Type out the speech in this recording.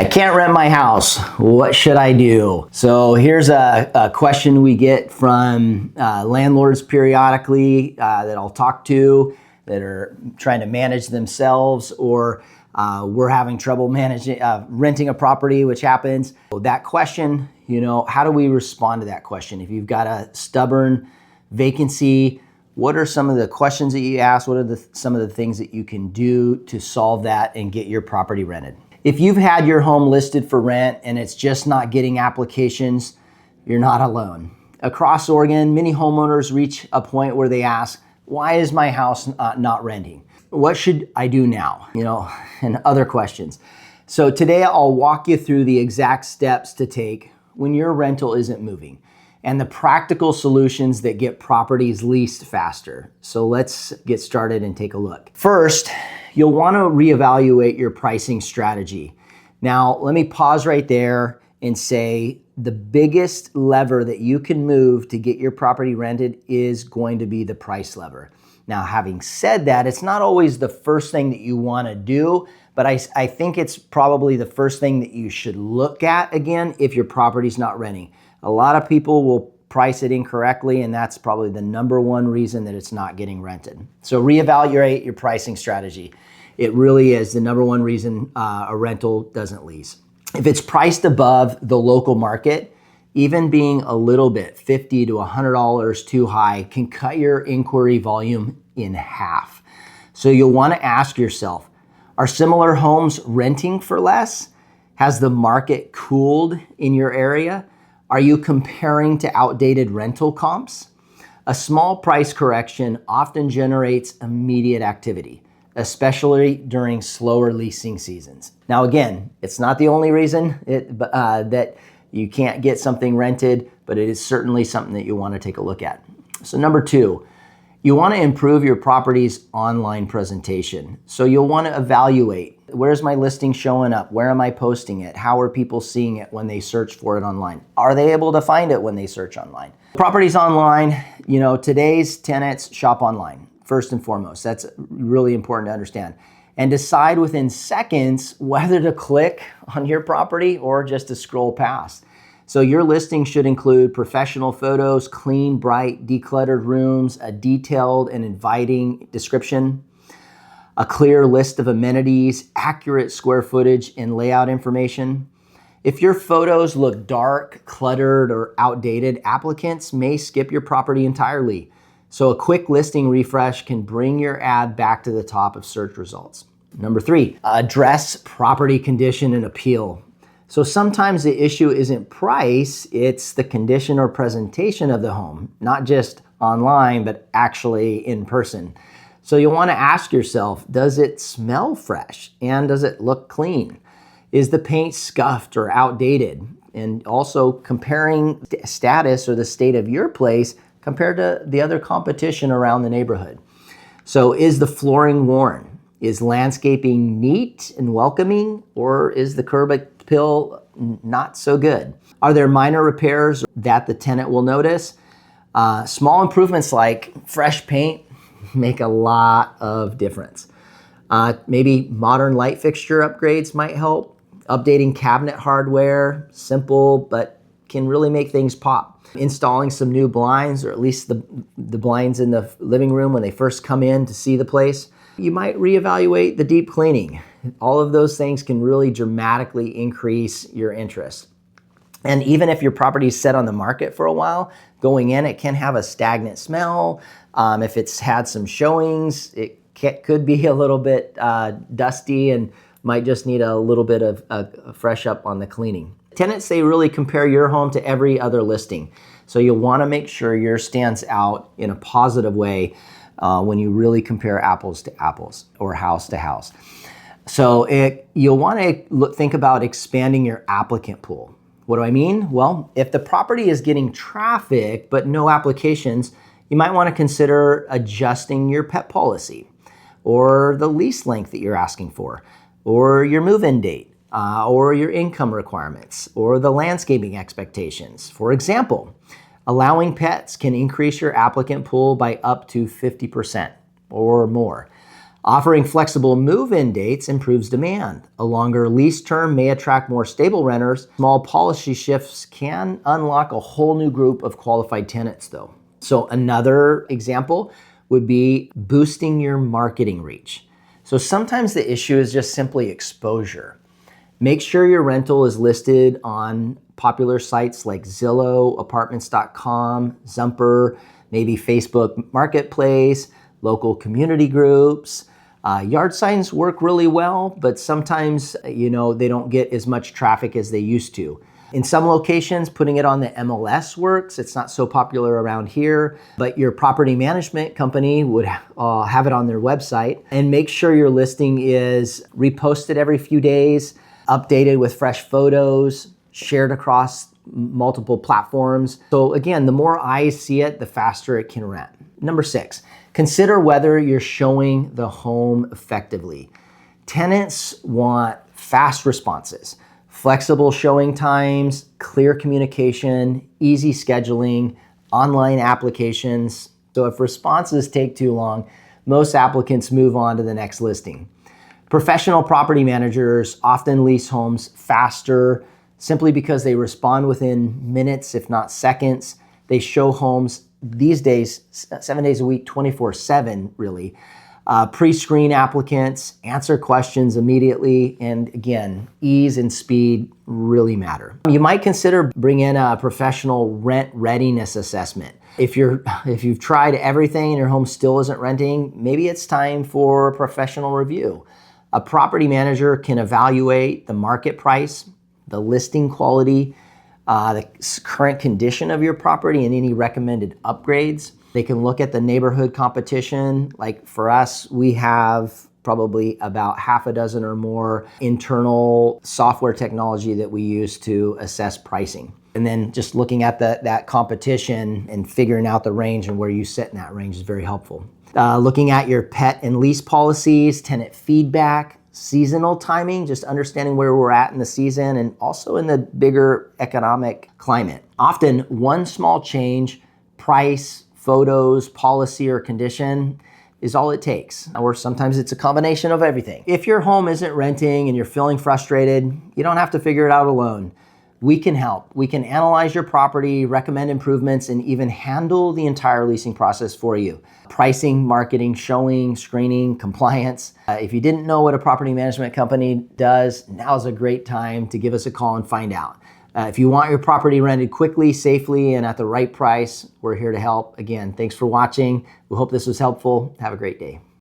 can't rent my house. What should I do? So here's a question we get from landlords periodically that I'll talk to that are trying to manage themselves, or we're having trouble managing renting a property, which happens. So that question, how do we respond to that question? If you've got a stubborn vacancy, what are some of the questions that you ask? What are some of the things that you can do to solve that and get your property rented? If you've had your home listed for rent and it's just not getting applications, you're not alone. Across Oregon, many homeowners reach a point where they ask, why is my house not renting? What should I do now? And other questions. So today I'll walk you through the exact steps to take when your rental isn't moving and the practical solutions that get properties leased faster. So let's get started and take a look. First, you'll want to reevaluate your pricing strategy. Now, let me pause right there and say the biggest lever that you can move to get your property rented is going to be the price lever. Now, having said that, it's not always the first thing that you want to do, but I think it's probably the first thing that you should look at again if your property's not renting. A lot of people will price it incorrectly, and that's probably the number one reason that it's not getting rented. So reevaluate your pricing strategy. It really is the number one reason a rental doesn't lease. If it's priced above the local market, even being a little bit, $50 to $100 too high, can cut your inquiry volume in half. So you'll want to ask yourself, are similar homes renting for less? Has the market cooled in your area? Are you comparing to outdated rental comps? A small price correction often generates immediate activity, especially during slower leasing seasons. Now again, it's not the only reason that you can't get something rented, but it is certainly something that you want to take a look at. So number two, you want to improve your property's online presentation. So you'll want to evaluate, where's my listing showing up? Where am I posting it? How are people seeing it when they search for it online? Are they able to find it when they search online? Properties online, today's tenants shop online, first and foremost. That's really important to understand. And decide within seconds whether to click on your property or just to scroll past. So your listing should include professional photos, clean, bright, decluttered rooms, a detailed and inviting description, a clear list of amenities, accurate square footage and layout information. If your photos look dark, cluttered, or outdated, applicants may skip your property entirely. So a quick listing refresh can bring your ad back to the top of search results. Number three, address property condition and appeal. So sometimes the issue isn't price, it's the condition or presentation of the home, not just online, but actually in person. So you'll want to ask yourself, does it smell fresh? And does it look clean? Is the paint scuffed or outdated? And also comparing status or the state of your place compared to the other competition around the neighborhood. So is the flooring worn? Is landscaping neat and welcoming, or is the curb appeal not so good? Are there minor repairs that the tenant will notice? Small improvements like fresh paint make a lot of difference. Maybe modern light fixture upgrades might help. Updating cabinet hardware, simple, but can really make things pop. Installing some new blinds, or at least the blinds in the living room when they first come in to see the place. You might reevaluate the deep cleaning. All of those things can really dramatically increase your interest. And even if your property is set on the market for a while, going in, it can have a stagnant smell. If it's had some showings, it could be a little bit dusty and might just need a little bit of a fresh up on the cleaning. Tenants, they really compare your home to every other listing. So you'll want to make sure yours stands out in a positive way when you really compare apples to apples or house to house. So you'll want to think about expanding your applicant pool. What do I mean? Well, if the property is getting traffic but no applications, you might want to consider adjusting your pet policy, or the lease length that you're asking for, or your move-in date, or your income requirements, or the landscaping expectations. For example, allowing pets can increase your applicant pool by up to 50% or more. Offering flexible move-in dates improves demand. A longer lease term may attract more stable renters. Small policy shifts can unlock a whole new group of qualified tenants though. So another example would be boosting your marketing reach. So sometimes the issue is just simply exposure. Make sure your rental is listed on popular sites like Zillow, apartments.com, Zumper, maybe Facebook Marketplace, local community groups. Yard signs work really well, but sometimes, they don't get as much traffic as they used to. In some locations, putting it on the MLS works. It's not so popular around here, but your property management company would have it on their website. And make sure your listing is reposted every few days, updated with fresh photos, shared across multiple platforms. So again, the more eyes see it, the faster it can rent. Number 6, consider whether you're showing the home effectively. Tenants want fast responses, flexible showing times, clear communication, easy scheduling, online applications. So if responses take too long, most applicants move on to the next listing. Professional property managers often lease homes faster simply because they respond within minutes, if not seconds. They show homes these days, 7 days a week, 24/7 really. Pre-screen applicants, answer questions immediately, and again, ease and speed really matter. You might consider bringing in a professional rent readiness assessment. If you've tried everything and your home still isn't renting, maybe it's time for a professional review. A property manager can evaluate the market price, the listing quality, the current condition of your property, and any recommended upgrades. They can look at the neighborhood competition. Like for us, we have probably about half a dozen or more internal software technology that we use to assess pricing. And then just looking at that competition and figuring out the range and where you sit in that range is very helpful. Looking at your pet and lease policies, tenant feedback, seasonal timing, just understanding where we're at in the season and also in the bigger economic climate. Often one small change, price, photos, policy, or condition is all it takes. Or sometimes it's a combination of everything. If your home isn't renting and you're feeling frustrated, you don't have to figure it out alone. We can help. We can analyze your property, recommend improvements, and even handle the entire leasing process for you. Pricing, marketing, showing, screening, compliance. If you didn't know what a property management company does, now's a great time to give us a call and find out. If you want your property rented quickly, safely, and at the right price, we're here to help. Again, thanks for watching. We hope this was helpful. Have a great day.